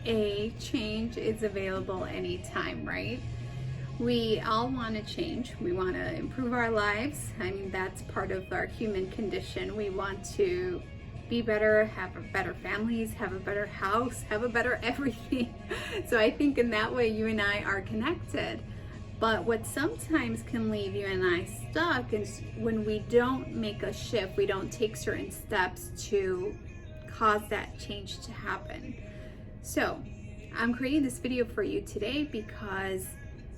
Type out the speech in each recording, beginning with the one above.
a change is available anytime, right? We all want to change. We want to improve our lives. I mean, that's part of our human condition. We want to be better, have better families, have a better house, have a better everything. So I think in that way, you and I are connected. But what sometimes can leave you and I stuck is when we don't make a shift, we don't take certain steps to cause that change to happen. So I'm creating this video for you today because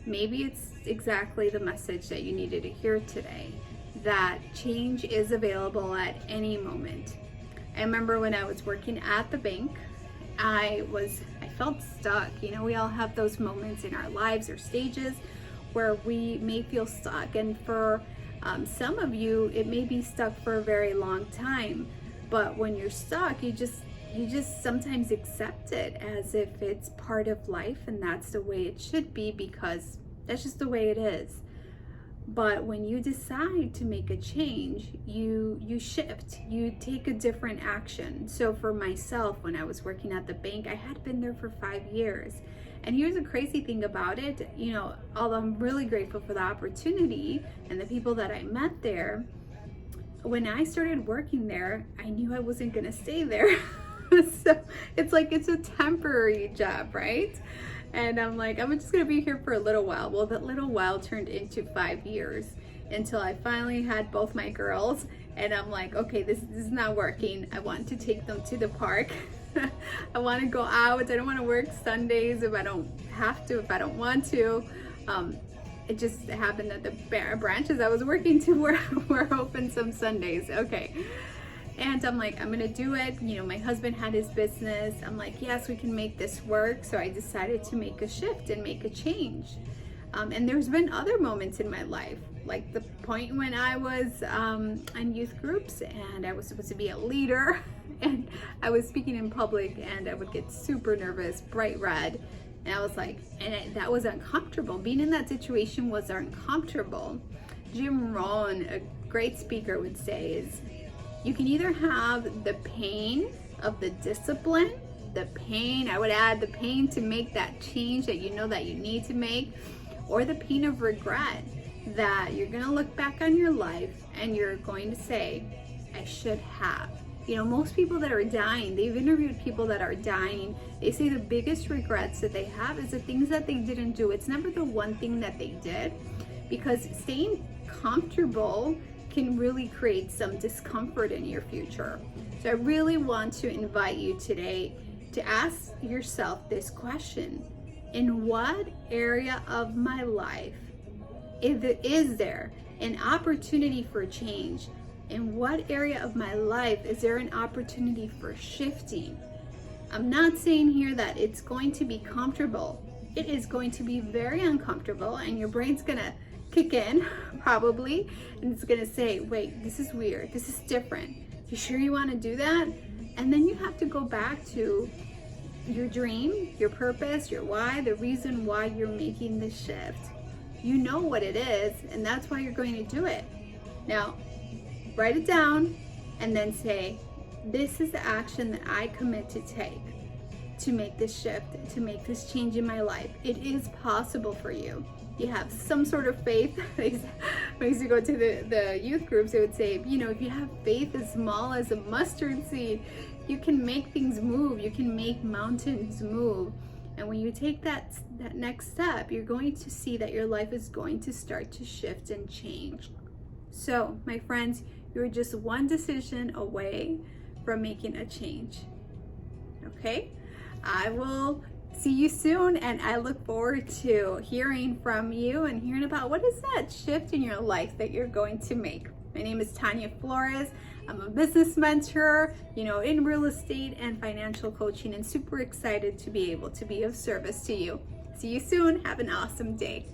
maybe it's exactly the message that you needed to hear today, that change is available at any moment. I remember when I was working at the bank, I felt stuck. You know, we all have those moments in our lives or stages where we may feel stuck. And for some of you, it may be stuck for a very long time. But when you're stuck, you just sometimes accept it as if it's part of life and that's the way it should be because that's just the way it is. But when you decide to make a change, you shift, you take a different action. So for myself, when I was working at the bank, I had been there for 5 years. And here's the crazy thing about it, you know, although I'm really grateful for the opportunity and the people that I met there, when I started working there, I knew I wasn't gonna stay there. So it's like, it's a temporary job, right? And I'm like, I'm just gonna be here for a little while. Well, that little while turned into 5 years until I finally had both my girls. And I'm like, okay, this is not working. I want to take them to the park. I want to go out. I don't want to work Sundays if I don't have to, if I don't want to. It just happened that the branches I was working to were open some Sundays. Okay. And I'm like, I'm gonna do it. You know, my husband had his business. I'm like, yes, we can make this work. So I decided to make a shift and make a change. And there's been other moments in my life, like the point when I was in youth groups and I was supposed to be a leader and I was speaking in public and I would get super nervous, bright red. And I was like, that was uncomfortable. Being in that situation was uncomfortable. Jim Rohn, a great speaker, would say is, you can either have the pain of the discipline, the pain, I would add the pain to make that change that you know that you need to make, or the pain of regret that you're gonna look back on your life and you're going to say, I should have. You know, most people that are dying, they've interviewed people that are dying, they say the biggest regrets that they have is the things that they didn't do. It's never the one thing that they did, because staying comfortable can really create some discomfort in your future. So I really want to invite you today to ask yourself this question. In what area of my life is there an opportunity for change? In what area of my life is there an opportunity for shifting? I'm not saying here that it's going to be comfortable. It is going to be very uncomfortable and your brain's gonna kick in probably and it's gonna say, wait, this is weird, this is different, you sure you want to do that? And then you have to go back to your dream, your purpose, your why, the reason why you're making this shift. You know what it is and that's why you're going to do it. Now write it down and then say, this is the action that I commit to take to make this shift, to make this change in my life. It is possible for you. You have some sort of faith. When I used to go to the youth groups, they would say, you know, if you have faith as small as a mustard seed, you can make things move. You can make mountains move. And when you take that next step, you're going to see that your life is going to start to shift and change. So, my friends, you're just one decision away from making a change. Okay? I will see you soon and I look forward to hearing from you and hearing about what is that shift in your life that you're going to make. My name is Tanya Flores. I'm a business mentor, you know, in real estate and financial coaching, and super excited to be able to be of service to you. See you soon. Have an awesome day.